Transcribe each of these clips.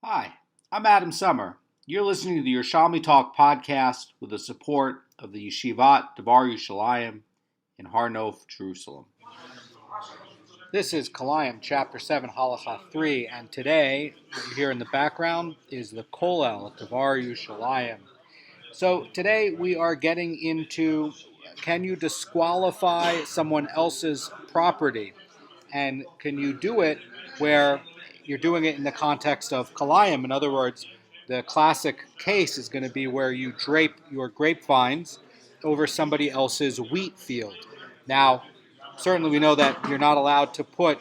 Hi, I'm Adam Summer. You're listening to the Yerushalmi Talk podcast with the support of the Yeshivat Devar Yerushalayim in Har Nof, Jerusalem. This is Kilayim, Chapter 7, Halacha 3, and today, what you hear in the background is the Kolel, Devar Yerushalayim. So today we are getting into, can you disqualify someone else's property? And can you do it where you're doing it in the context of Kilayim? In other words, the classic case is going to be where you drape your grapevines over somebody else's wheat field. Now, certainly we know that you're not allowed to put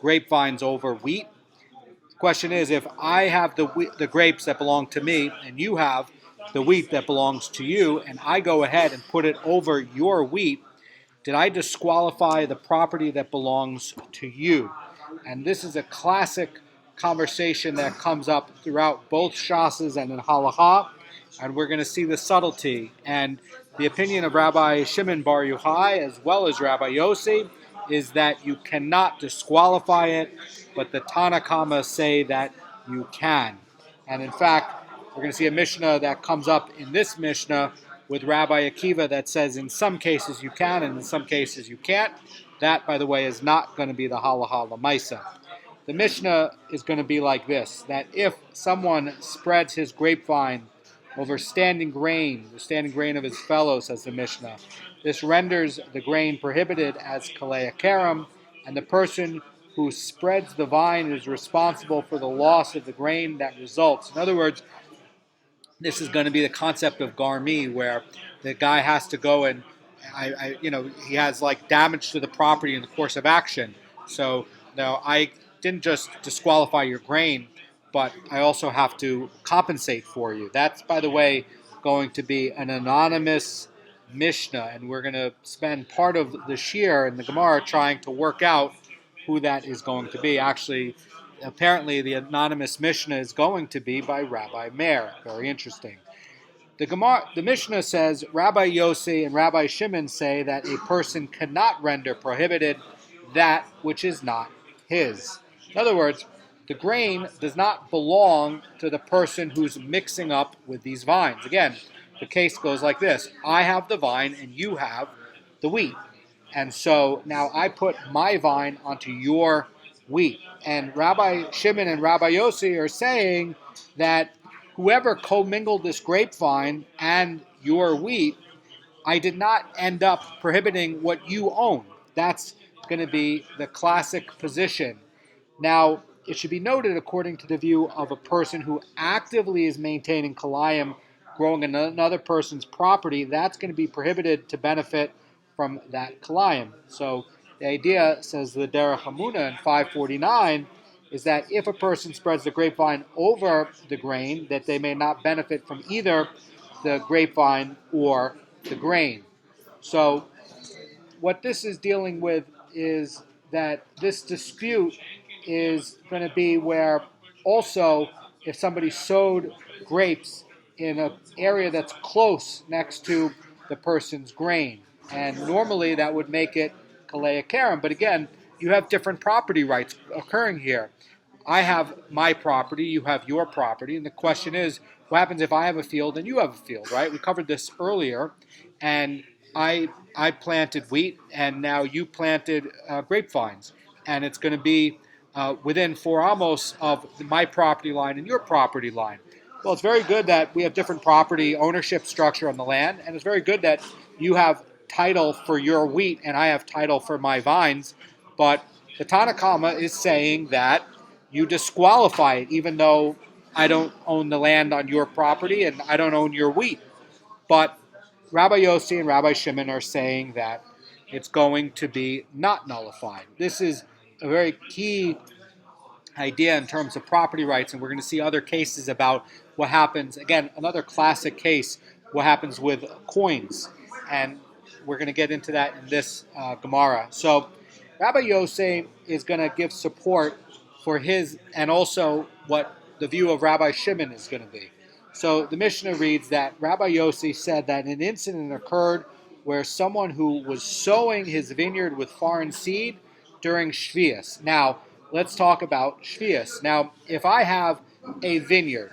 grapevines over wheat. The question is, if I have the grapes that belong to me and you have the wheat that belongs to you, and I go ahead and put it over your wheat, did I disqualify the property that belongs to you? And this is a classic conversation that comes up throughout both Shas's and in Halacha, and we're going to see the subtlety. And the opinion of Rabbi Shimon bar Yochai as well as Rabbi Yossi is that you cannot disqualify it, but the Tanakama say that you can. And in fact, we're going to see a Mishnah that comes up in this Mishnah with Rabbi Akiva that says in some cases you can and in some cases you can't. That, by the way, is not going to be the halacha l'maisa. The Mishnah is going to be like this, that if someone spreads his grapevine over standing grain, the standing grain of his fellow, says the Mishnah, this renders the grain prohibited as Kilayim, and the person who spreads the vine is responsible for the loss of the grain that results. In other words, this is going to be the concept of garmi, where the guy has to go and, he has like damage to the property in the course of action. So now I didn't just disqualify your grain, but I also have to compensate for you. That's, by the way, going to be an anonymous Mishnah, and we're going to spend part of the shiur in the gemara trying to work out who that is going to be. Actually, apparently the anonymous Mishnah is going to be by Rabbi Meir. Very interesting. The Mishnah says Rabbi Yossi and Rabbi Shimon say that a person cannot render prohibited that which is not his. In other words, the grain does not belong to the person who's mixing up with these vines. Again, the case goes like this. I have the vine and you have the wheat. And so now I put my vine onto your wheat. And Rabbi Shimon and Rabbi Yossi are saying that whoever commingled this grapevine and your wheat, I did not end up prohibiting what you own. That's going to be the classic position. Now, it should be noted, according to the view of a person who actively is maintaining Kilayim, growing another person's property, that's going to be prohibited to benefit from that Kilayim. So the idea, says the Derech Hamuna in 549, is that if a person spreads the grapevine over the grain, that they may not benefit from either the grapevine or the grain. So what this is dealing with is that this dispute is going to be where also if somebody sowed grapes in an area that's close next to the person's grain, and normally that would make it Kilayim. But again, you have different property rights occurring here. I have my property, you have your property, and the question is, what happens if I have a field and you have a field, right? We covered this earlier, and I planted wheat, and now you planted grapevines, and it's going to be within 4 amos of my property line and your property line. Well, it's very good that we have different property ownership structure on the land, and it's very good that you have title for your wheat and I have title for my vines, but the Tanakama is saying that you disqualify it, even though I don't own the land on your property and I don't own your wheat. But Rabbi Yossi and Rabbi Shimon are saying that it's going to be not nullified. This is a very key idea in terms of property rights, and we're going to see other cases about what happens. Again, another classic case, what happens with coins, and we're going to get into that in this gemara. So Rabbi Yossi is going to give support for his, and also what the view of Rabbi Shimon is going to be. So the Mishnah reads that Rabbi Yossi said that an incident occurred where someone who was sowing his vineyard with foreign seed during Shvius. Now, let's talk about Shvius. Now, if I have a vineyard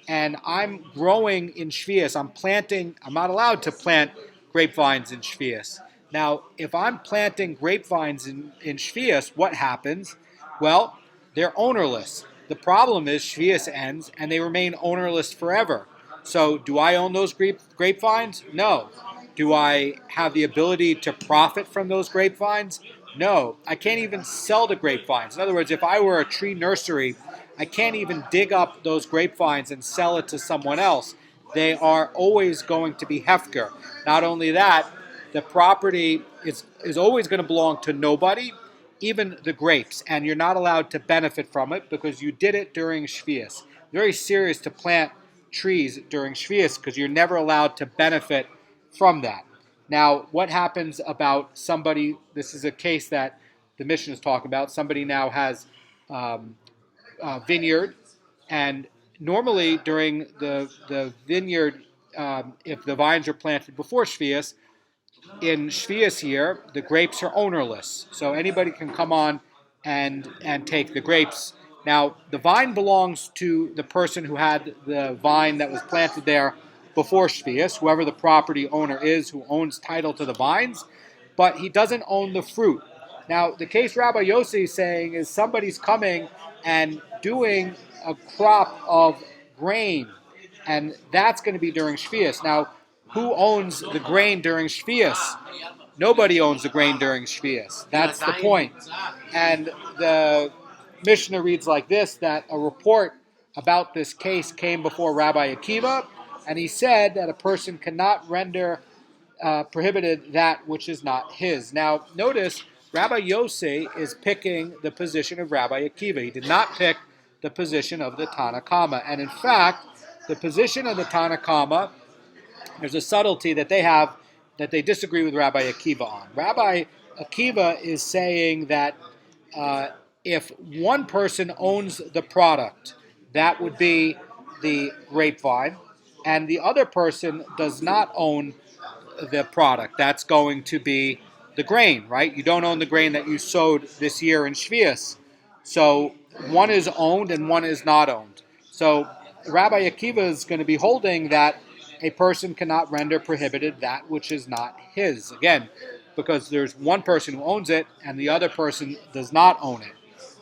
and I'm growing in Shvius, I'm not allowed to plant grapevines in Shvius. Now, if I'm planting grapevines in Shvius, what happens? Well, they're ownerless. The problem is Shvius ends and they remain ownerless forever. So do I own those grapevines? No. Do I have the ability to profit from those grapevines? No. I can't even sell the grapevines. In other words, if I were a tree nursery, I can't even dig up those grapevines and sell it to someone else. They are always going to be hefker. Not only that, the property is always going to belong to nobody, even the grapes, and you're not allowed to benefit from it because you did it during Shvius. Very serious to plant trees during Shvius because you're never allowed to benefit from that. Now, what happens about somebody, this is a case that the mission is talking about, somebody now has vineyard, and normally during the vineyard, if the vines are planted before Shvius, in Shvius year, the grapes are ownerless. So anybody can come on and take the grapes. Now, the vine belongs to the person who had the vine that was planted there before Shvius, whoever the property owner is who owns title to the vines, but he doesn't own the fruit. Now, the case Rabbi Yossi is saying is somebody's coming and doing a crop of grain, and that's going to be during Shvius. Now, who owns the grain during Shvius? Nobody owns the grain during Shvius. That's the point. And the Mishnah reads like this, that a report about this case came before Rabbi Akiva, and he said that a person cannot render prohibited that which is not his. Now, notice Rabbi Yossi is picking the position of Rabbi Akiva. He did not pick the position of the Tanna Kama. And in fact, the position of the Tanna Kama, there's a subtlety that they have that they disagree with Rabbi Akiva on. Rabbi Akiva is saying that if one person owns the product, that would be the grapevine, and the other person does not own the product. That's going to be the grain, right? You don't own the grain that you sowed this year in Shvius. So one is owned and one is not owned. So Rabbi Akiva is going to be holding that a person cannot render prohibited that which is not his. Again, because there's one person who owns it and the other person does not own it.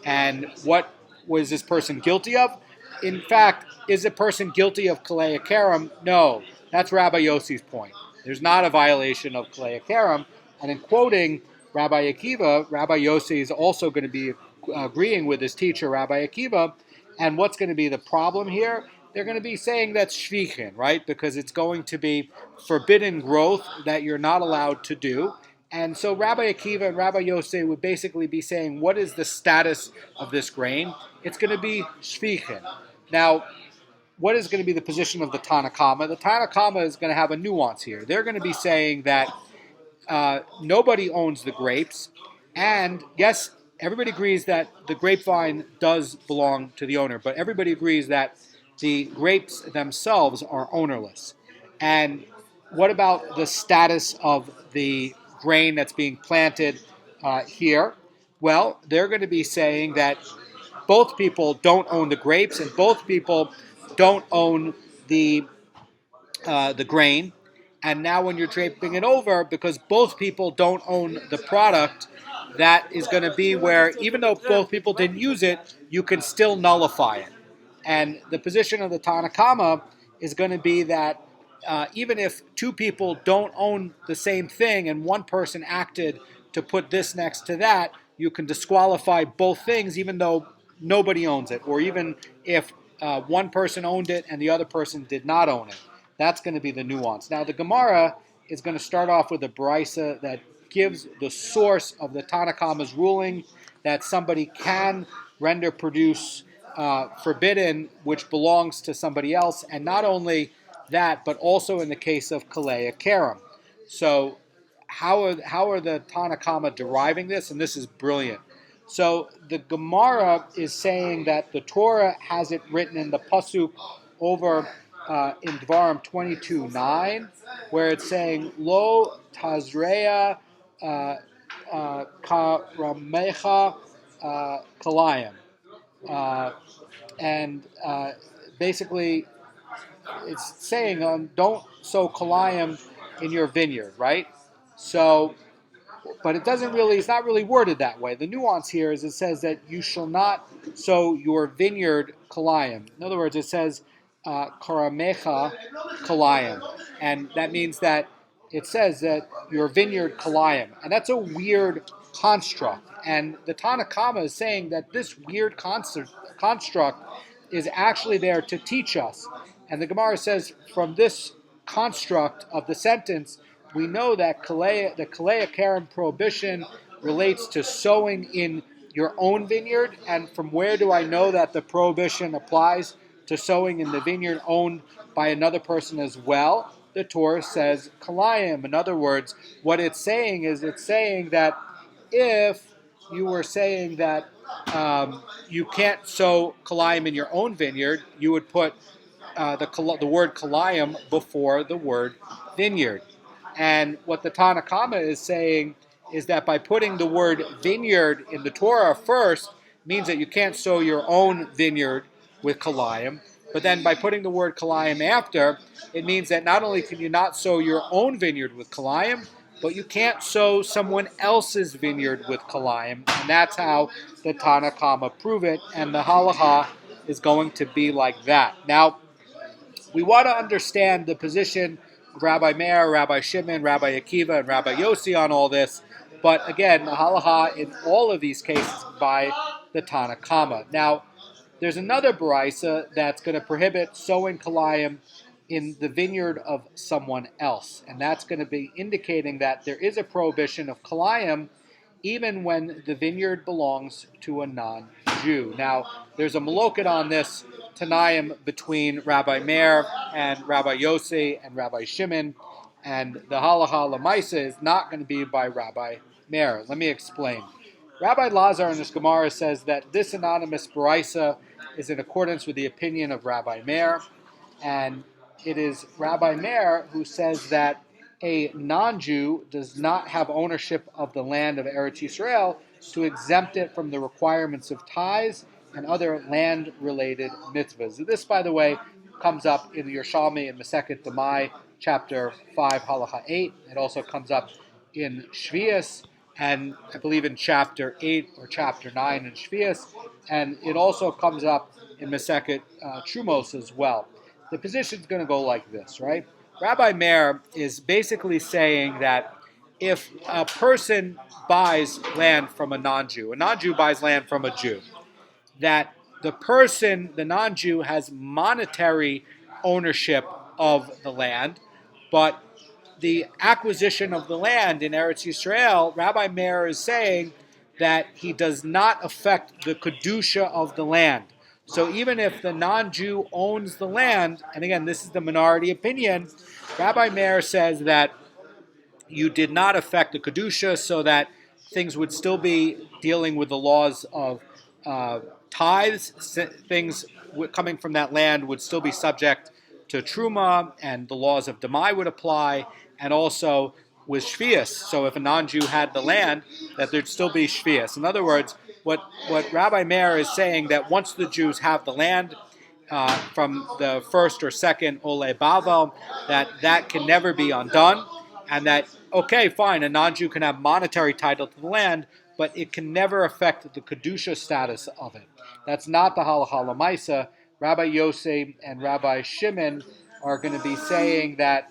And what was this person guilty of? In fact, is a person guilty of Kilayim? No. That's Rabbi Yossi's point. There's not a violation of Kilayim. And in quoting Rabbi Akiva, Rabbi Yossi is also going to be agreeing with his teacher, Rabbi Akiva. And what's going to be the problem here? They're going to be saying that's shvichin, right? Because it's going to be forbidden growth that you're not allowed to do. And so Rabbi Akiva and Rabbi Yossi would basically be saying, what is the status of this grain? It's going to be shvichin. Now, what is going to be the position of the Tanna Kama? The Tanna Kama is going to have a nuance here. They're going to be saying that nobody owns the grapes, and yes, everybody agrees that the grapevine does belong to the owner, but everybody agrees that the grapes themselves are ownerless. And what about the status of the grain that's being planted here? Well, they're going to be saying that both people don't own the grapes and both people don't own the grain. And now when you're draping it over, because both people don't own the product, that is going to be where, even though both people didn't use it, you can still nullify it. And the position of the Tanna Kama is going to be that even if two people don't own the same thing and one person acted to put this next to that, you can disqualify both things even though nobody owns it, or even if one person owned it and the other person did not own it. That's going to be the nuance. Now, the Gemara is going to start off with a brisa that gives the source of the Tanna Kama's ruling that somebody can render produce forbidden, which belongs to somebody else, and not only that, but also in the case of Kilayim. So, how are the Tanna Kama deriving this? And this is brilliant. So the Gemara is saying that the Torah has it written in the pasuk over in Dvarim 22:9, where it's saying Lo Tazreya Karamecha Kilayim. and basically it's saying don't sow Kilayim in your vineyard, right? So, but it's not really worded that way. The nuance here is it says that you shall not sow your vineyard Kilayim. In other words, it says karamecha Kilayim, and that means that it says that your vineyard Kilayim, and that's a weird construct. And the Tanakama is saying that this weird construct is actually there to teach us. And the Gemara says from this construct of the sentence, we know that the Kalei Karen prohibition relates to sowing in your own vineyard. And from where do I know that the prohibition applies to sowing in the vineyard owned by another person as well? The Torah says Kilayim. In other words, what it's saying is that if you were saying that you can't sow Kilayim in your own vineyard, you would put the word Kilayim before the word vineyard. And what the Tanakama is saying is that by putting the word vineyard in the Torah first means that you can't sow your own vineyard with Kilayim, but then by putting the word Kilayim after, it means that not only can you not sow your own vineyard with Kilayim, but you can't sow someone else's vineyard with Kilayim, and that's how the Tanakama prove it, and the Halacha is going to be like that. Now, we want to understand the position of Rabbi Meir, Rabbi Shimon, Rabbi Akiva, and Rabbi Yossi on all this. But again, the halacha in all of these cases by the Tanakama. Now, there's another baraisa that's going to prohibit sowing Kilayim in the vineyard of someone else. And that's going to be indicating that there is a prohibition of Kilayim even when the vineyard belongs to a non-Jew. Now, there's a maloket on this Tanaim between Rabbi Meir and Rabbi Yossi and Rabbi Shimon, and the halacha lemaisa is not going to be by Rabbi Meir. Let me explain. Rabbi Lazar in this Gemara says that this anonymous baraisa is in accordance with the opinion of Rabbi Meir, and it is Rabbi Meir who says that a non-Jew does not have ownership of the land of Eretz Yisrael to exempt it from the requirements of tithes and other land-related mitzvahs. This, by the way, comes up in the Yerushalmi in Masechet Demai, chapter 5, halacha 8. It also comes up in Shvius, and I believe in chapter 8 or chapter 9 in Shvius, and it also comes up in Masechet Trumos as well. The position is going to go like this, right? Rabbi Meir is basically saying that if a person buys land from a non-Jew buys land from a Jew, that the non-Jew, has monetary ownership of the land, but the acquisition of the land in Eretz Yisrael, Rabbi Meir is saying that he does not affect the kedusha of the land. So even if the non-Jew owns the land, and again, this is the minority opinion, Rabbi Meir says that you did not affect the kedusha, so that things would still be dealing with the laws of tithes. Things coming from that land would still be subject to truma, and the laws of demai would apply, and also with shvius. So if a non-Jew had the land, that there'd still be shvius. In other words, what Rabbi Meir is saying, that once the Jews have the land from the first or second Ole Bavel, that can never be undone, and that, okay, fine, a non-Jew can have monetary title to the land, but it can never affect the kedusha status of it. That's not the halacha lemaisa. Rabbi Yossi and Rabbi Shimon are going to be saying that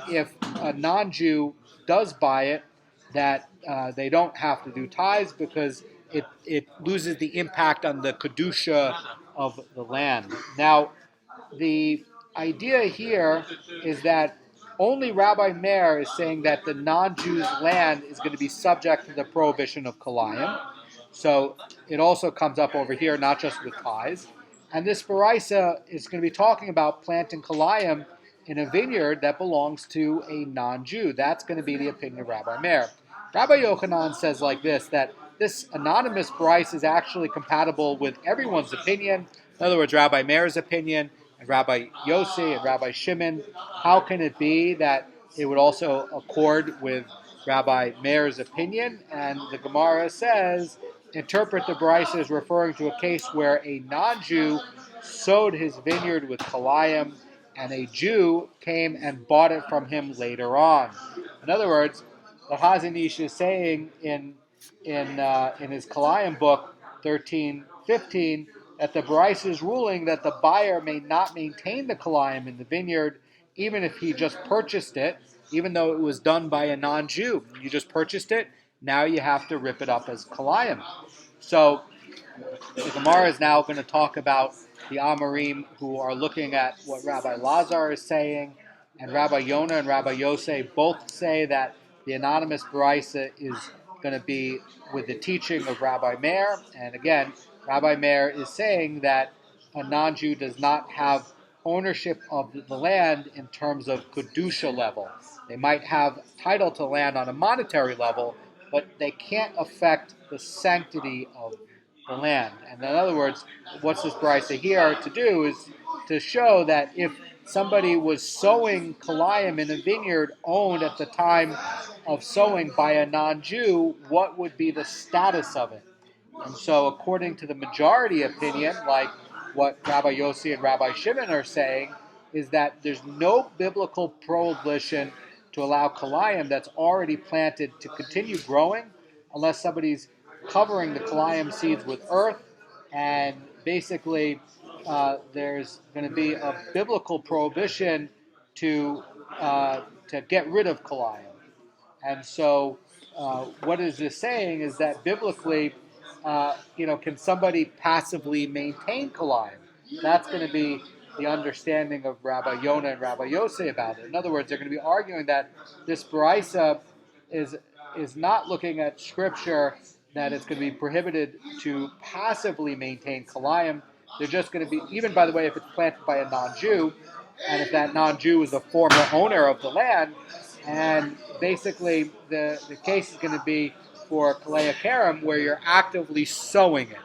if a non-Jew does buy it, that they don't have to do tithes because it loses the impact on the kedusha of the land. Now, the idea here is that only Rabbi Meir is saying that the non-Jew's land is going to be subject to the prohibition of Kilayim. So it also comes up over here, not just with tithes. And this baraisa is going to be talking about planting Kilayim in a vineyard that belongs to a non-Jew. That's going to be the opinion of Rabbi Meir. Rabbi Yochanan says like this, that this anonymous baraisa is actually compatible with everyone's opinion. In other words, Rabbi Meir's opinion, and Rabbi Yossi and Rabbi Shimon. How can it be that it would also accord with Rabbi Meir's opinion? And the Gemara says interpret the Baraisa as referring to a case where a non-Jew sowed his vineyard with Kilayim, and a Jew came and bought it from him later on. In other words, the Chazan Ish is saying in his Kilayim book 13:15 that the Baraisa is ruling that the buyer may not maintain the Kilayim in the vineyard, even if he just purchased it, even though it was done by a non-Jew. You just purchased it, now you have to rip it up as Kilayim. So the Gemara is now going to talk about the Amorim who are looking at what Rabbi Lazar is saying, and Rabbi Yonah and Rabbi Yosei both say that the anonymous Baraisa is going to be with the teaching of Rabbi Meir. And again, Rabbi Meir is saying that a non-Jew does not have ownership of the land in terms of Kedusha level. They might have title to land on a monetary level, but they can't affect the sanctity of the land. And in other words, what's this Baraisa here to do is to show that if somebody was sowing Kilayim in a vineyard owned at the time of sowing by a non-Jew, what would be the status of it? And so according to the majority opinion, like what Rabbi Yossi and Rabbi Shimon are saying, is that there's no biblical prohibition to allow Kilayim that's already planted to continue growing unless somebody's covering the Kilayim seeds with earth, and basically there's going to be a biblical prohibition to get rid of Kilayim. And so what is this saying is that biblically, can somebody passively maintain Kilayim? That's going to be the understanding of Rabbi Yonah and Rabbi Yosei about it. In other words, they're going to be arguing that this Baraisa is not looking at Scripture that it's going to be prohibited to passively maintain Kilayim. They're just going to be, even by the way, if it's planted by a non-Jew, and if that non-Jew is a former owner of the land, and basically the case is going to be for Kalei Kerem, where you're actively sowing it.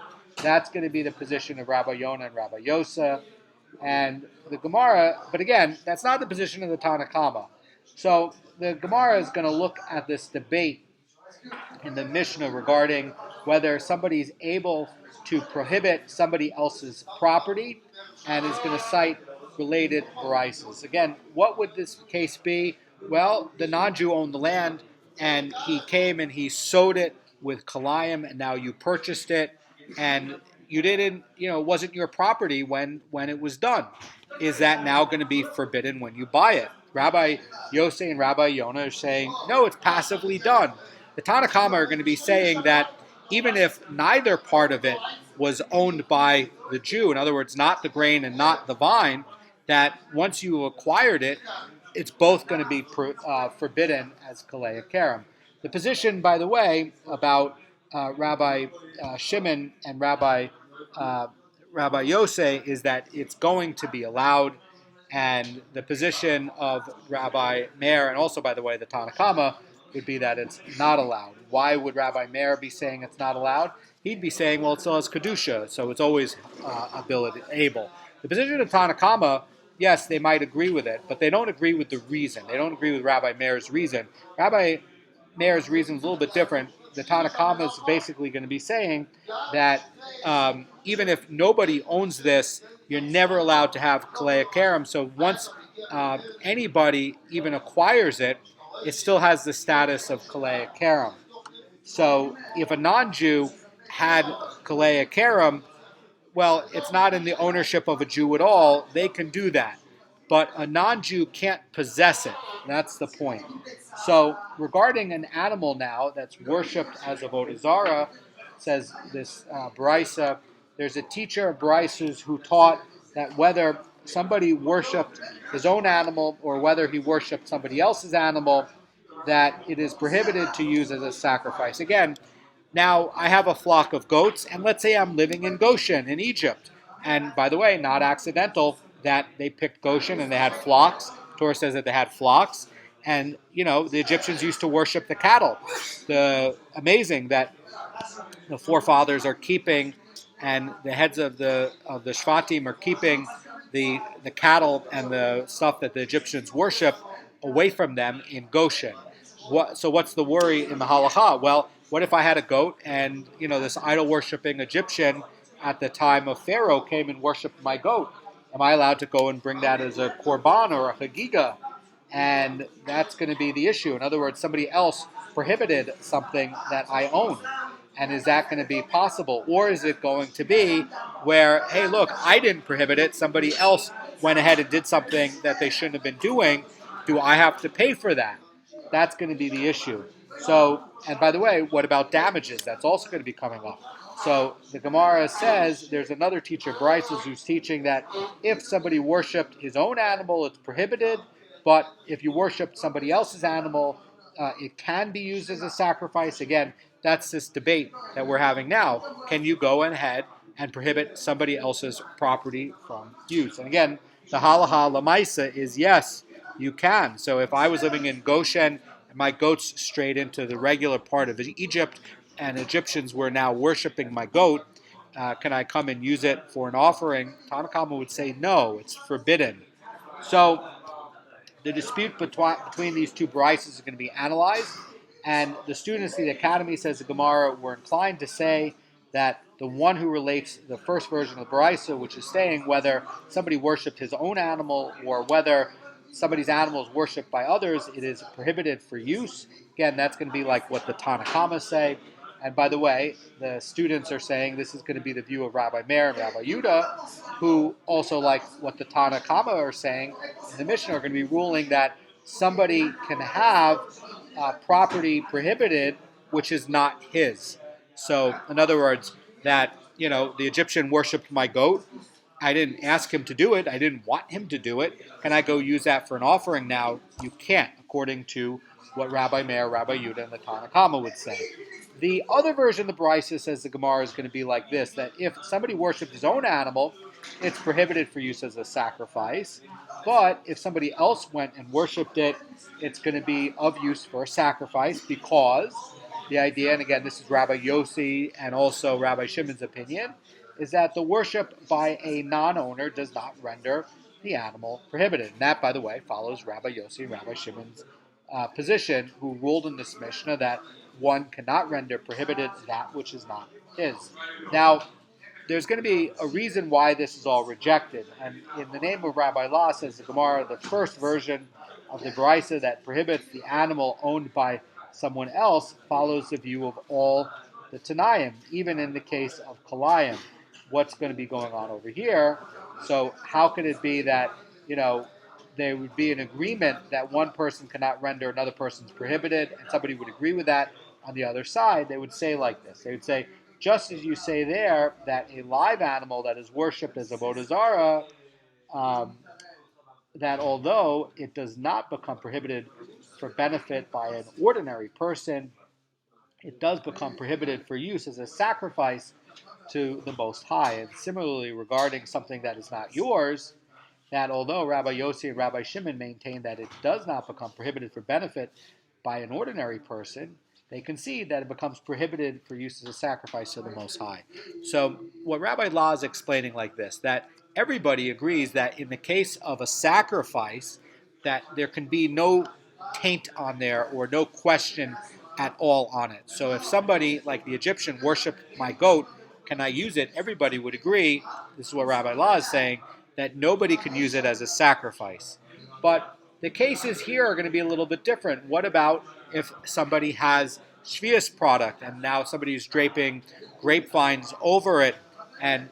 That's going to be the position of Rabbi Yonah and Rabbi Yosa. And the Gemara, but again, that's not the position of the Tanakama. So the Gemara is going to look at this debate in the Mishnah regarding whether somebody is able to prohibit somebody else's property, and is going to cite related Baraisas. Again, what would this case be? Well, the non-Jew owned the land, and he came and he sowed it with Kilayim, and now you purchased it, and you didn't, it wasn't your property when it was done. Is that now going to be forbidden when you buy it? Rabbi Yosei and Rabbi Yonah are saying, no, it's passively done. The Tanakama are going to be saying that even if neither part of it was owned by the Jew, in other words, not the grain and not the vine, that once you acquired it, it's both going to be forbidden as Kalei Kerem. The position, by the way, about Rabbi Shimon and Rabbi Yosei is that it's going to be allowed, and the position of Rabbi Meir, and also, by the way, the Tanakama, would be that it's not allowed. Why would Rabbi Meir be saying it's not allowed? He'd be saying, well, it still has Kedusha, so it's always able. The position of Tanakama, yes, they might agree with it, but they don't agree with the reason. They don't agree with Rabbi Meir's reason. Rabbi Meir's reason is a little bit different. The Tanakama is basically going to be saying that even if nobody owns this, you're never allowed to have Kalei Kerem. So once anybody even acquires it, it still has the status of Kalei Kerem. So if a non-Jew had Kalei Kerem, well, it's not in the ownership of a Jew at all. They can do that. But a non-Jew can't possess it. That's the point. So regarding an animal now that's worshipped as a Avodah Zarah, says this Baraisa, there's a teacher of Baraisas who taught that whether somebody worshipped his own animal or whether he worshipped somebody else's animal, that it is prohibited to use as a sacrifice. Again, now I have a flock of goats, and let's say I'm living in Goshen in Egypt. And by the way, not accidental that they picked Goshen and they had flocks. Torah says that they had flocks. And, the Egyptians used to worship the cattle. Amazing that the forefathers are keeping, and the heads of the Shvatim are keeping the cattle and the stuff that the Egyptians worship away from them in Goshen. So what's the worry in the Halacha? Well, what if I had a goat and, this idol-worshipping Egyptian at the time of Pharaoh came and worshipped my goat? Am I allowed to go and bring that as a korban or a chagiga? And that's going to be the issue. In other words, somebody else prohibited something that I own. And is that going to be possible? Or is it going to be where, hey, look, I didn't prohibit it. Somebody else went ahead and did something that they shouldn't have been doing. Do I have to pay for that? That's going to be the issue. So, and by the way, what about damages? That's also going to be coming up. So the Gemara says there's another teacher, Bryce, who's teaching that if somebody worshipped his own animal, it's prohibited. But if you worship somebody else's animal, it can be used as a sacrifice. Again, that's this debate that we're having now. Can you go ahead and prohibit somebody else's property from use? And again, the halacha lamaisa is yes, you can. So if I was living in Goshen and my goats strayed into the regular part of Egypt and Egyptians were now worshiping my goat, can I come and use it for an offering? Tanakama would say no, it's forbidden. So the dispute between these two brises is going to be analyzed, and the students of the academy, says the Gemara, were inclined to say that the one who relates the first version of the brisa, which is saying whether somebody worshipped his own animal or whether somebody's animal is worshipped by others, it is prohibited for use. Again, that's going to be like what the Tanakhama say. And by the way, the students are saying this is going to be the view of Rabbi Meir and Rabbi Yehuda, who also, like what the Tanakhama are saying in the Mishnah, are going to be ruling that somebody can have property prohibited which is not his. So, in other words, that, the Egyptian worshipped my goat. I didn't ask him to do it. I didn't want him to do it. Can I go use that for an offering now? You can't, according to what Rabbi Meir, Rabbi Yehuda, and the Tanakhama would say. The other version of the Brisa says the Gemara is going to be like this, that if somebody worshipped his own animal, it's prohibited for use as a sacrifice. But if somebody else went and worshipped it, it's going to be of use for a sacrifice, because the idea, and again, this is Rabbi Yossi and also Rabbi Shimon's opinion, is that the worship by a non-owner does not render the animal prohibited. And that, by the way, follows Rabbi Yossi and Rabbi Shimon's position, who ruled in this Mishnah that one cannot render prohibited that which is not his. Now, there's going to be a reason why this is all rejected. And in the name of Rabbi La, says the Gemara, the first version of the Brisa that prohibits the animal owned by someone else follows the view of all the Tanaim, even in the case of Kilayim. What's going to be going on over here? So how could it be that, there would be an agreement that one person cannot render another person's prohibited, and somebody would agree with that on the other side? They would say like this. They would say, just as you say there that a live animal that is worshipped as a avodah zarah, that although it does not become prohibited for benefit by an ordinary person, it does become prohibited for use as a sacrifice to the Most High. And similarly, regarding something that is not yours, that although Rabbi Yossi and Rabbi Shimon maintain that it does not become prohibited for benefit by an ordinary person, they concede that it becomes prohibited for use as a sacrifice to the Most High. So what Rabbi La is explaining like this, that everybody agrees that in the case of a sacrifice, that there can be no taint on there or no question at all on it. So if somebody, like the Egyptian, worshipped my goat, can I use it? Everybody would agree, this is what Rabbi La is saying, that nobody can use it as a sacrifice. But the cases here are going to be a little bit different. What about if somebody has shvius product and now somebody is draping grapevines over it, and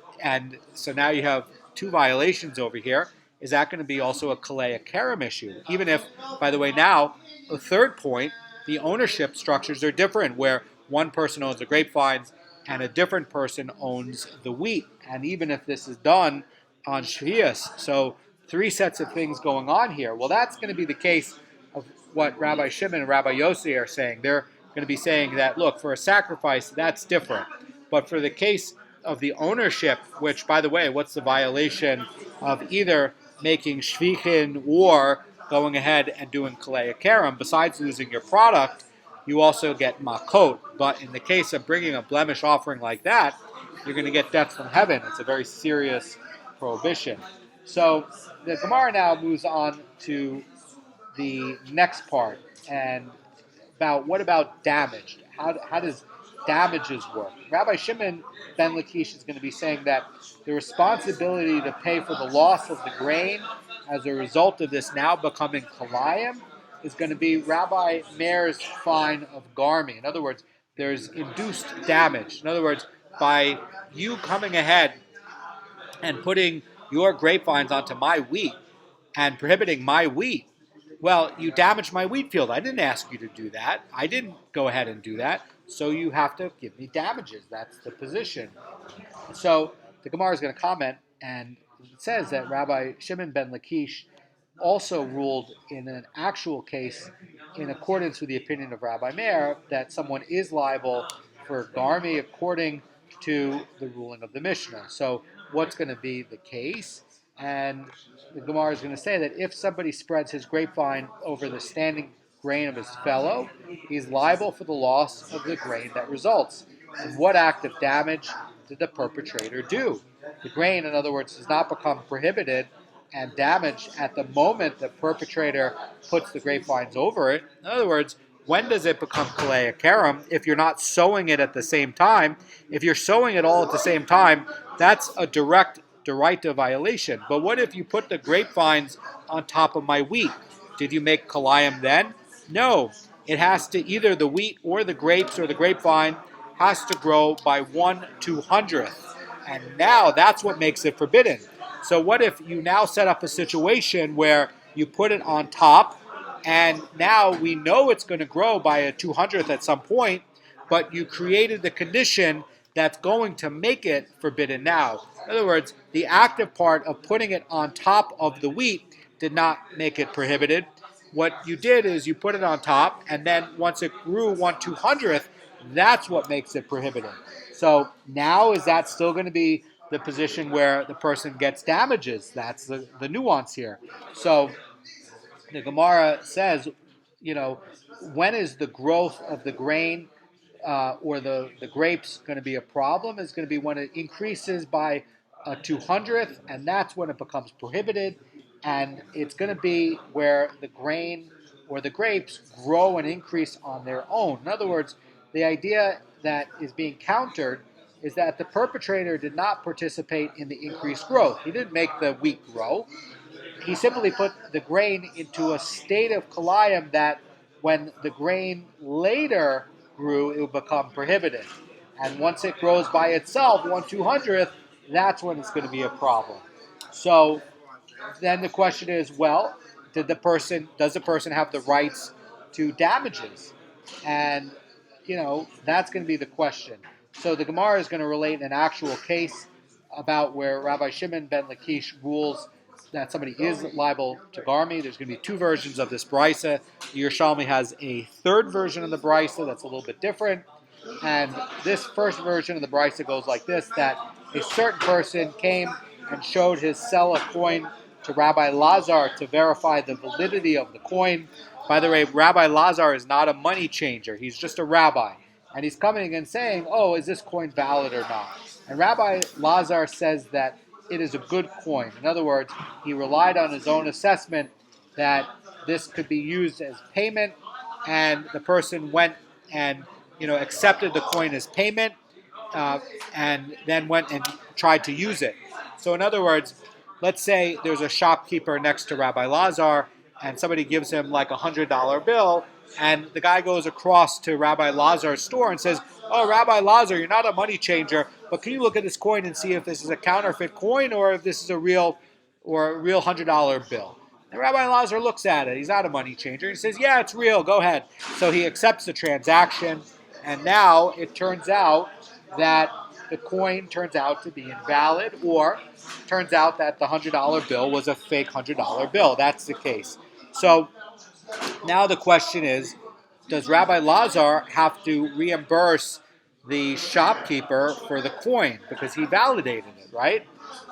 so now you have two violations over here? Is that going to be also a kalei karam issue? Even if, by the way, now, a third point, the ownership structures are different, where one person owns the grapevines and a different person owns the wheat. And even if this is done on shvius, so three sets of things going on here. Well, that's going to be the case of what Rabbi Shimon and Rabbi Yossi are saying. They're going to be saying that, look, for a sacrifice, that's different. But for the case of the ownership, which, by the way, what's the violation of either making shvichin or going ahead and doing kalei karam? Besides losing your product, you also get makot. But in the case of bringing a blemish offering like that, you're going to get death from heaven. It's a very serious prohibition. So the Gemara now moves on to the next part, and about what about damaged? How does damages work. Rabbi Shimon ben Lakish is going to be saying that the responsibility to pay for the loss of the grain as a result of this now becoming Kilayim is going to be Rabbi Meir's fine of Garmi. In other words, there's induced damage. In other words, by you coming ahead and putting your grapevines onto my wheat and prohibiting my wheat, well, you damaged my wheat field. I didn't ask you to do that. I didn't go ahead and do that. So you have to give me damages. That's the position. So the Gemara is going to comment, and it says that Rabbi Shimon ben Lakish also ruled in an actual case, in accordance with the opinion of Rabbi Meir, that someone is liable for Garmi according to the ruling of the Mishnah. So what's going to be the case? And the Gemara is going to say that if somebody spreads his grapevine over the standing grain of his fellow, he's liable for the loss of the grain that results. And what act of damage did the perpetrator do? The grain, in other words, does not become prohibited and damaged at the moment the perpetrator puts the grapevines over it. In other words, when does it become kalei karam? If you're not sowing it at the same time. If you're sowing it all at the same time, that's a direct deraita violation. But what if you put the grapevines on top of my wheat? Did you make Kilayim then? No. It has to, either the wheat or the grapes or the grapevine has to grow by 1/200th. And now that's what makes it forbidden. So what if you now set up a situation where you put it on top, and now we know it's going to grow by a 200th at some point, but you created the condition that's going to make it forbidden now. In other words, the active part of putting it on top of the wheat did not make it prohibited. What you did is you put it on top, and then once it grew 1/200th, that's what makes it prohibited. So now is that still going to be the position where the person gets damages? That's the nuance here. So the Gemara says, when is the growth of the grain or the grapes going to be a problem? It's going to be when it increases by a 200th, and that's when it becomes prohibited. And it's going to be where the grain or the grapes grow and increase on their own. In other words, the idea that is being countered is that the perpetrator did not participate in the increased growth. He didn't make the wheat grow. He simply put the grain into a state of Kilayim that when the grain later grew, it would become prohibited. And once it grows by itself, 1/200th, that's when it's going to be a problem. So then the question is, well, does the person have the rights to damages? And, that's going to be the question. So the Gemara is going to relate an actual case about where Rabbi Shimon ben Lakish rules that somebody is liable to Garmi. There's going to be two versions of this brisa. The Yerushalmi has a third version of the brisa that's a little bit different. And this first version of the brisa goes like this, that a certain person came and showed his sell a coin to Rabbi Lazar to verify the validity of the coin. By the way, Rabbi Lazar is not a money changer. He's just a rabbi. And he's coming and saying, oh, is this coin valid or not? And Rabbi Lazar says that it is a good coin. In other words, he relied on his own assessment that this could be used as payment, and the person went and accepted the coin as payment, and then went and tried to use it. So in other words, let's say there's a shopkeeper next to Rabbi Lazar, and somebody gives him like $100 bill, and the guy goes across to Rabbi Lazar's store and says, oh, Rabbi Lazar, you're not a money changer, but can you look at this coin and see if this is a counterfeit coin or if this is a real $100 bill? And Rabbi Lazar looks at it. He's not a money changer. He says, yeah, it's real. Go ahead. So he accepts the transaction, and now it turns out that the coin turns out to be invalid, or turns out that the $100 bill was a fake $100 bill. That's the case. So now the question is, does Rabbi Lazar have to reimburse the shopkeeper for the coin because he validated it, right?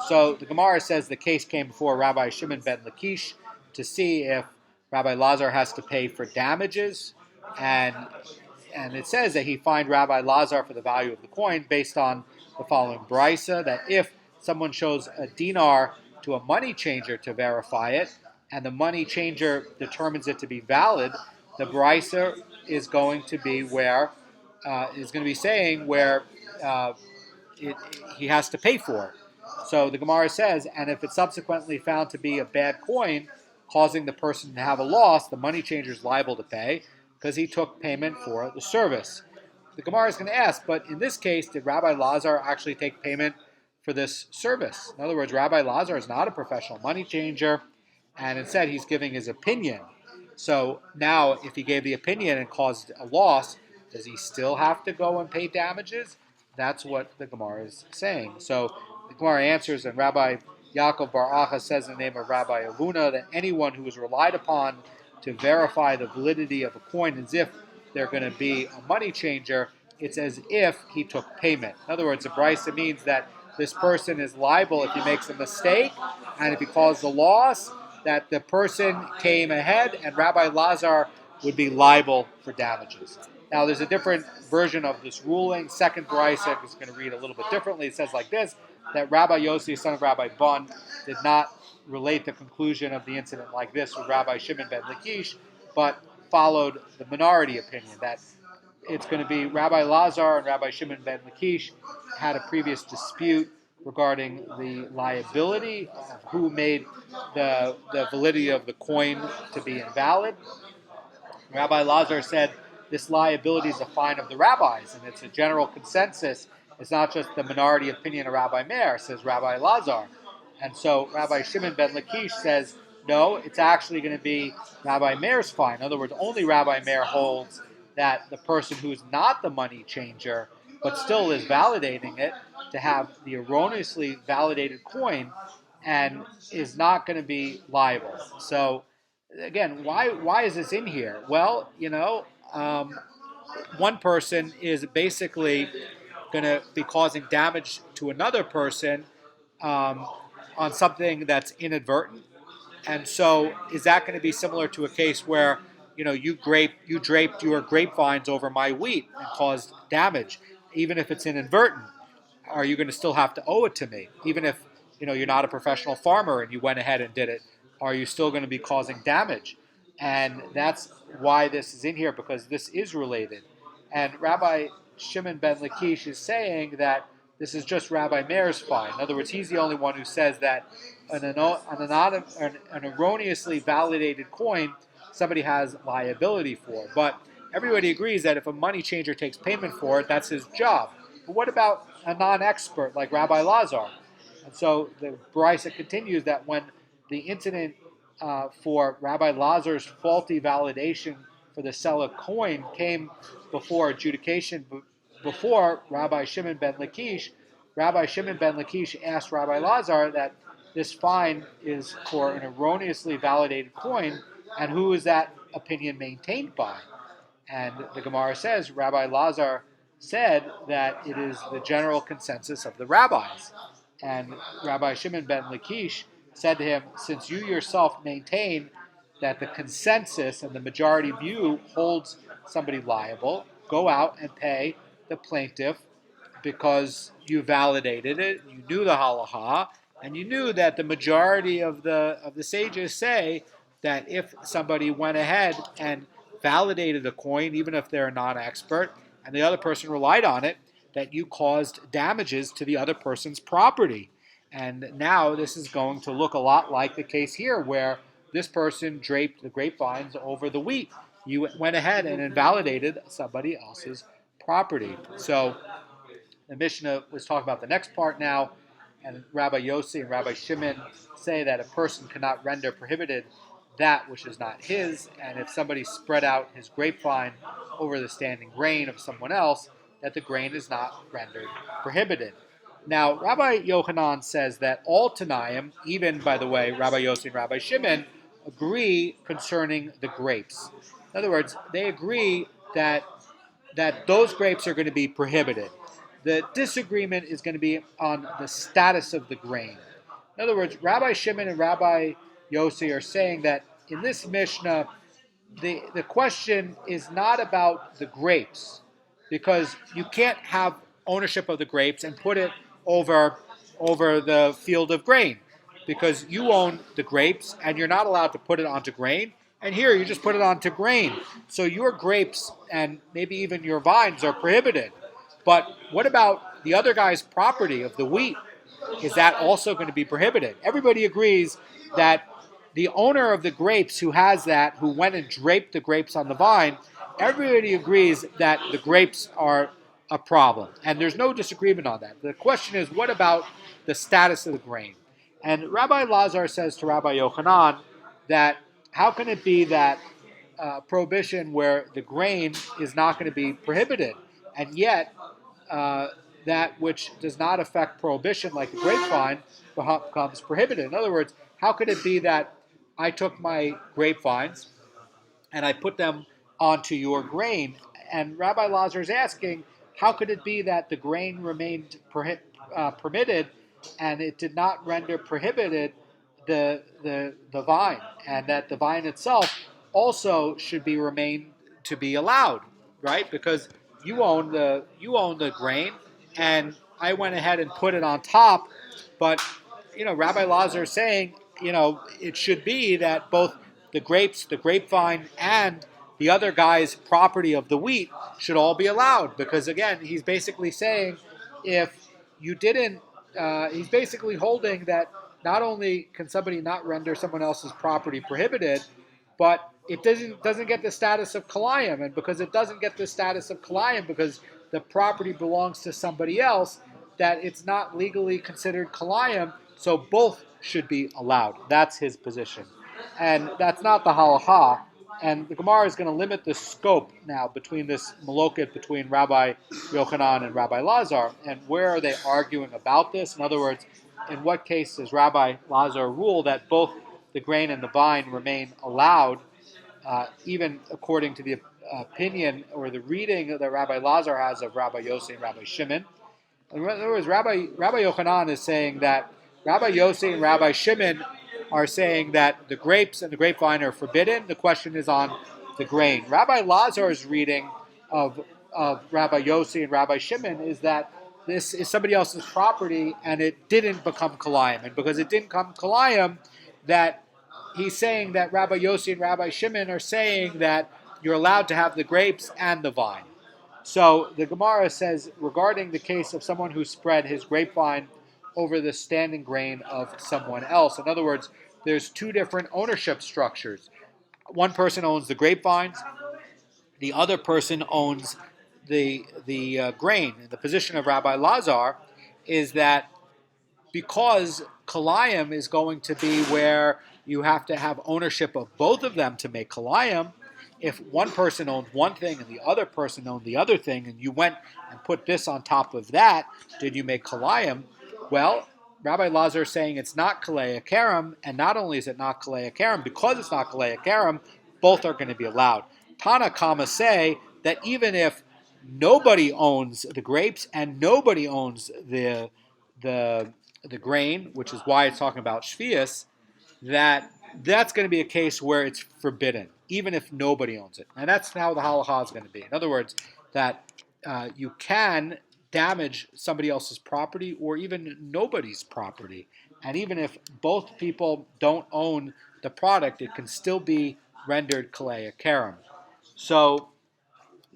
So the Gemara says the case came before Rabbi Shimon ben Lakish to see if Rabbi Lazar has to pay for damages, and it says that he fined Rabbi Lazar for the value of the coin based on the following brisa, that if someone shows a dinar to a money changer to verify it, and the money changer determines it to be valid, the brisa is going to be where is going to be saying where he has to pay for it. So the Gemara says, and if it's subsequently found to be a bad coin, causing the person to have a loss, the money changer is liable to pay because he took payment for the service. The Gemara is going to ask, but in this case, did Rabbi Lazar actually take payment for this service? In other words, Rabbi Lazar is not a professional money changer, and instead he's giving his opinion. So now, if he gave the opinion and caused a loss, does he still have to go and pay damages? That's what the Gemara is saying. So the Gemara answers, and Rabbi Yaakov Bar Acha says in the name of Rabbi Vilna that anyone who is relied upon to verify the validity of a coin as if they're going to be a money changer, it's as if he took payment. In other words, the brisa means that this person is liable if he makes a mistake, and if he caused a loss, that the person came ahead and Rabbi Lazar would be liable for damages. Now, there's a different version of this ruling. Second brisa is going to read a little bit differently. It says like this, that Rabbi Yossi, son of Rabbi Bun, did not relate the conclusion of the incident like this with Rabbi Shimon ben Lakish, but followed the minority opinion that it's going to be Rabbi Lazar and Rabbi Shimon ben Lakish had a previous dispute regarding the liability of who made the validity of the coin to be invalid. Rabbi Lazar said this liability is a fine of the rabbis, and it's a general consensus. It's not just the minority opinion of Rabbi Meir, says Rabbi Lazar. And so Rabbi Shimon ben Lakish says, no, it's actually going to be Rabbi Meir's fine. In other words, only Rabbi Meir holds that the person who's not the money changer, but still is validating it, to have the erroneously validated coin and is not going to be liable. So again, why is this in here? Well, one person is basically going to be causing damage to another person on something that's inadvertent. And so is that going to be similar to a case where, you draped your grapevines over my wheat and caused damage, even if it's inadvertent? Are you going to still have to owe it to me? Even if, you're not a professional farmer and you went ahead and did it, are you still going to be causing damage? And that's why this is in here, because this is related. And Rabbi Shimon ben Lakish is saying that this is just Rabbi Meir's fine. In other words, he's the only one who says that an erroneously validated coin somebody has liability for. But everybody agrees that if a money changer takes payment for it, that's his job. But what about a non-expert like Rabbi Lazar? And so the brisa continues that when the incident for Rabbi Lazar's faulty validation for the seller coin came before adjudication, before Rabbi Shimon ben Lakish asked Rabbi Lazar that this fine is for an erroneously validated coin, and who is that opinion maintained by? And the Gemara says Rabbi Lazar said that it is the general consensus of the rabbis. And Rabbi Shimon ben Lakish said to him, since you yourself maintain that the consensus and the majority view holds somebody liable, go out and pay the plaintiff because you validated it, you knew the halacha, and you knew that the majority of the sages say that if somebody went ahead and validated a coin, even if they're not an expert, and the other person relied on it, that you caused damages to the other person's property. And now this is going to look a lot like the case here, where this person draped the grapevines over the wheat. You went ahead and invalidated somebody else's property. So the Mishnah was talking about the next part now, and Rabbi Yossi and Rabbi Shimon say that a person cannot render prohibited that which is not his, and if somebody spread out his grapevine over the standing grain of someone else, that the grain is not rendered prohibited. Now, Rabbi Yochanan says that all Tanaim, even, by the way, Rabbi Yossi and Rabbi Shimon, agree concerning the grapes. In other words, they agree that those grapes are going to be prohibited. The disagreement is going to be on the status of the grain. In other words, Rabbi Shimon and Rabbi Yossi are saying that in this Mishnah, the question is not about the grapes, because you can't have ownership of the grapes and put it over the field of grain, because you own the grapes and you're not allowed to put it onto grain. And here you just put it onto grain. So your grapes and maybe even your vines are prohibited. But what about the other guy's property of the wheat? Is that also going to be prohibited? Everybody agrees that the owner of the grapes who has that, who went and draped the grapes on the vine, everybody agrees that the grapes are a problem. And there's no disagreement on that. The question is, what about the status of the grain? And Rabbi Lazar says to Rabbi Yochanan that how can it be that prohibition where the grain is not going to be prohibited, and yet that which does not affect prohibition, like the grapevine, becomes prohibited? In other words, how could it be that I took my grapevines and I put them onto your grain? And Rabbi Lazar is asking, how could it be that the grain remained permitted and it did not render prohibited the vine, and that the vine itself also should be remain to be allowed, right? Because you own the grain, and I went ahead and put it on top, but Rabbi Lazar is saying, it should be that both the grapes, the grapevine, and the other guy's property of the wheat should all be allowed, because again, he's basically saying if you didn't, he's basically holding that not only can somebody not render someone else's property prohibited, but it doesn't get the status of Kilayim, and because it doesn't get the status of Kilayim because the property belongs to somebody else, that it's not legally considered Kilayim, so both should be allowed. That's his position. And that's not the halacha. And the Gemara is going to limit the scope now between this maloket between Rabbi Yochanan and Rabbi Lazar. And where are they arguing about this? In other words, in what case does Rabbi Lazar rule that both the grain and the vine remain allowed, even according to the opinion or the reading that Rabbi Lazar has of Rabbi Yossi and Rabbi Shimon? In other words, Rabbi Yochanan is saying that Rabbi Yossi and Rabbi Shimon are saying that the grapes and the grapevine are forbidden. The question is on the grain. Rabbi Lazar's reading of Rabbi Yossi and Rabbi Shimon is that this is somebody else's property and it didn't become Kilayim. And because it didn't become Kilayim, that he's saying that Rabbi Yossi and Rabbi Shimon are saying that you're allowed to have the grapes and the vine. So the Gemara says regarding the case of someone who spread his grapevine over the standing grain of someone else. In other words, there's two different ownership structures. One person owns the grapevines, the other person owns the grain. And the position of Rabbi Lazar is that because Kilayim is going to be where you have to have ownership of both of them to make Kilayim, if one person owns one thing and the other person owned the other thing, and you went and put this on top of that, did you make Kilayim? Well, Rabbi Lazar is saying it's not Kalei Akarim, and not only is it not Kalei Akarim, because it's not Kalei Akarim, both are going to be allowed. Tana Kama say that even if nobody owns the grapes and nobody owns the grain, which is why it's talking about Shvius, that's going to be a case where it's forbidden, even if nobody owns it. And that's how the halacha is going to be. In other words, that you can damage somebody else's property or even nobody's property. And even if both people don't own the product, it can still be rendered Kalei Akarim. So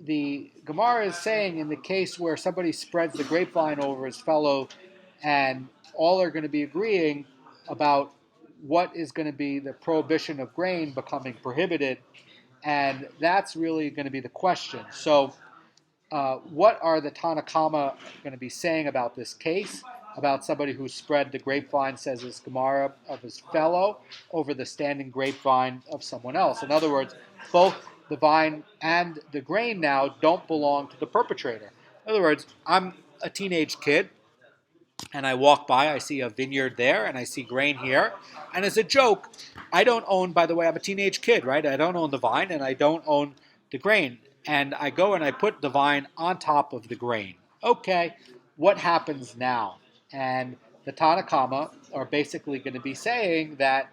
the Gemara is saying in the case where somebody spreads the grapevine over his fellow and all are going to be agreeing about what is going to be the prohibition of grain becoming prohibited, and that's really going to be the question. So what are the Tanakama going to be saying about this case, about somebody who spread the grapevine, says his Gemara, of his fellow over the standing grapevine of someone else? In other words, both the vine and the grain now don't belong to the perpetrator. In other words, I'm a teenage kid, and I walk by, I see a vineyard there, and I see grain here. And as a joke, I don't own, by the way, I'm a teenage kid, right? I don't own the vine, and I don't own the grain. And I go and I put the vine on top of the grain. Okay, what happens now? And the Tanakama are basically going to be saying that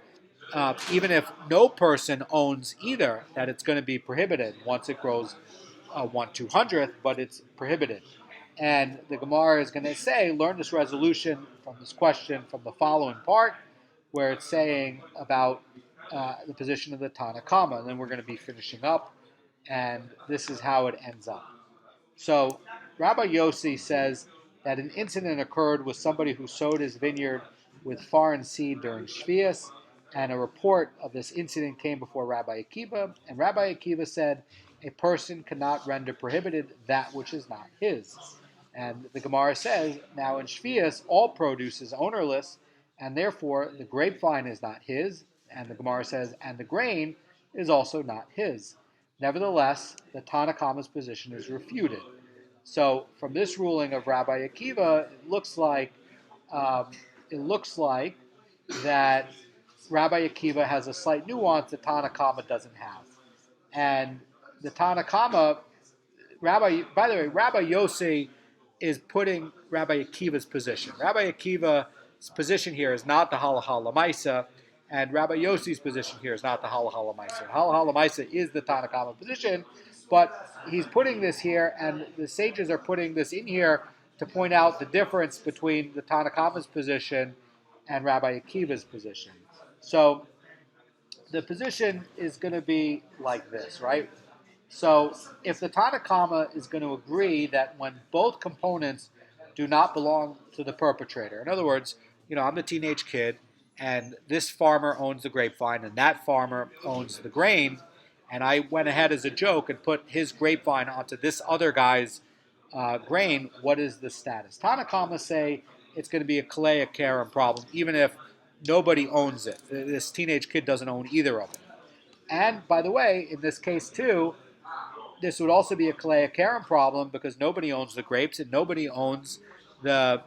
even if no person owns either, that it's going to be prohibited once it grows 1/200th, but it's prohibited. And the Gemara is going to say, learn this resolution from this question from the following part, where it's saying about the position of the Tana Kama. And then we're going to be finishing up, and this is how it ends up. So Rabbi Yossi says that an incident occurred with somebody who sowed his vineyard with foreign seed during Shvius, and a report of this incident came before Rabbi Akiva, and Rabbi Akiva said, a person cannot render prohibited that which is not his. And the Gemara says, now in Shvius, all produce is ownerless, and therefore the grapevine is not his, and the Gemara says, and the grain is also not his. Nevertheless, the Tana Kama's position is refuted. So from this ruling of Rabbi Akiva, it looks like that Rabbi Akiva has a slight nuance that Tana Kama doesn't have. And the Tana Kama, by the way, Rabbi Yossi is putting Rabbi Akiva's position. Rabbi Akiva's position here is not the halacha lemaisa, and Rabbi Yossi's position here is not the halacha lemaisa. Halacha lemaisa is the Tana Kama position, but he's putting this here, and the sages are putting this in here to point out the difference between the Tana Kama's position and Rabbi Akiva's position. So the position is going to be like this, right? So if the Tana Kama is going to agree that when both components do not belong to the perpetrator, in other words, I'm the teenage kid, and this farmer owns the grapevine, and that farmer owns the grain, and I went ahead as a joke and put his grapevine onto this other guy's grain, what is the status? Tana Kama say it's going to be a Kalei Karam problem, even if nobody owns it. This teenage kid doesn't own either of them. And by the way, in this case too, this would also be a Kalei Karam problem because nobody owns the grapes and nobody owns the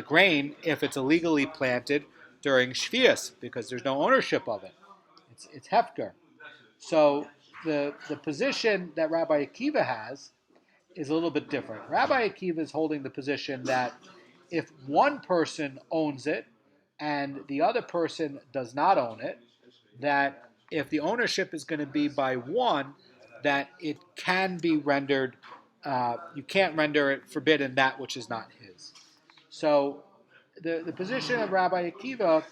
grain if it's illegally planted during Shvius because there's no ownership of it. It's Hefker. So the position that Rabbi Akiva has is a little bit different. Rabbi Akiva is holding the position that if one person owns it and the other person does not own it, that if the ownership is going to be by one, that it can be rendered, you can't render it forbidden that which is not his. So the position of Rabbi Akiva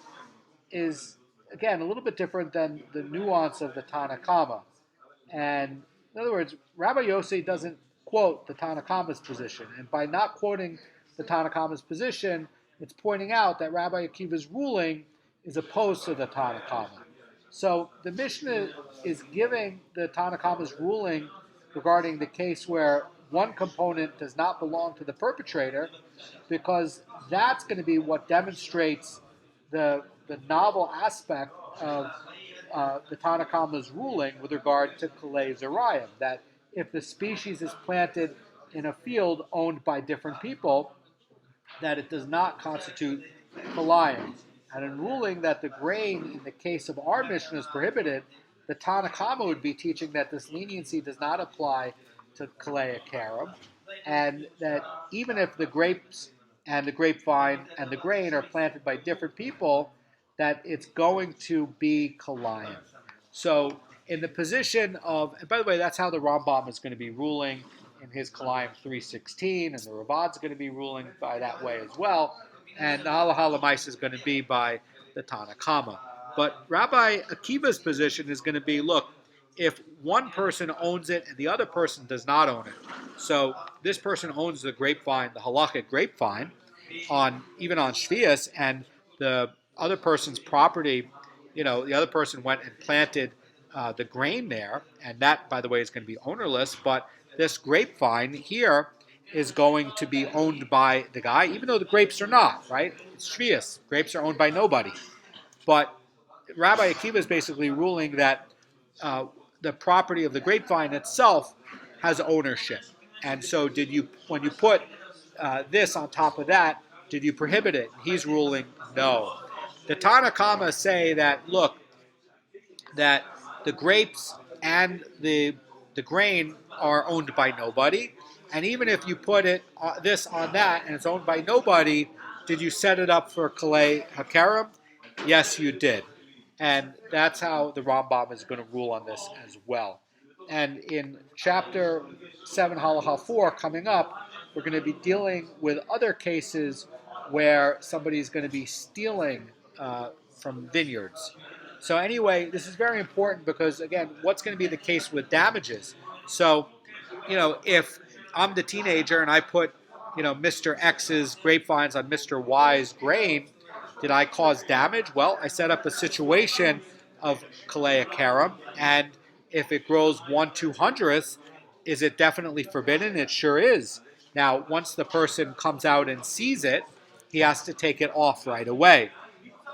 is, again, a little bit different than the nuance of the Tana Kama. And in other words, Rabbi Yossi doesn't quote the Tana Kama's position. And by not quoting the Tana Kama's position, it's pointing out that Rabbi Akiva's ruling is opposed to the Tana Kama. So the Mishnah is giving the Tana Kama's ruling regarding the case where one component does not belong to the perpetrator, because that's going to be what demonstrates the novel aspect of the Tana Kama's ruling with regard to Kalei Zerayim, that if the species is planted in a field owned by different people, that it does not constitute Kilayim. And in ruling that the grain in the case of our Mishnah is prohibited, the Tana Kama would be teaching that this leniency does not apply to Kalei Karam, and that even if the grapes and the grapevine and the grain are planted by different people, that it's going to be Kilayim. So in the position of, and by the way, that's how the Rambam is going to be ruling in his Kilayim 3:16, and the Ravad's going to be ruling by that way as well, and the Halacha L'Maisa is going to be by the Tana Kama. But Rabbi Akiva's position is going to be, look, if one person owns it and the other person does not own it, so this person owns the grapevine, the halachic grapevine, even on Shvius, and the other person's property, the other person went and planted the grain there, and that, by the way, is going to be ownerless, but this grapevine here is going to be owned by the guy, even though the grapes are not, right? It's Shvius. Grapes are owned by nobody. But Rabbi Akiva is basically ruling that the property of the grapevine itself has ownership. And so when you put this on top of that, did you prohibit it? He's ruling no. The Tana Kama say that, look, that the grapes and the grain are owned by nobody, and even if you put this on that and it's owned by nobody, did you set it up for Kalei Hakaram? Yes, you did. And that's how the Rambam is going to rule on this as well. And in chapter 7, Halacha 4, coming up, we're going to be dealing with other cases where somebody is going to be stealing from vineyards. So anyway, this is very important because, again, what's going to be the case with damages? So, if I'm the teenager and I put, Mr. X's grapevines on Mr. Y's grain, did I cause damage? Well, I set up a situation of Kilayim, and if it grows 1/200th, is it definitely forbidden? It sure is. Now, once the person comes out and sees it, he has to take it off right away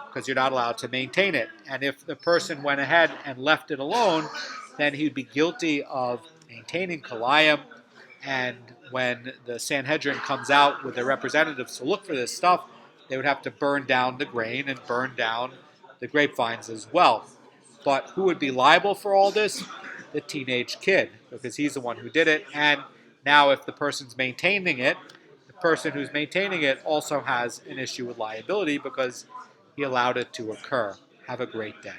because you're not allowed to maintain it. And if the person went ahead and left it alone, then he'd be guilty of maintaining Kilayim. And when the Sanhedrin comes out with their representatives to look for this stuff, they would have to burn down the grain and burn down the grapevines as well. But who would be liable for all this? The teenage kid, because he's the one who did it. And now if the person's maintaining it, the person who's maintaining it also has an issue with liability because he allowed it to occur. Have a great day.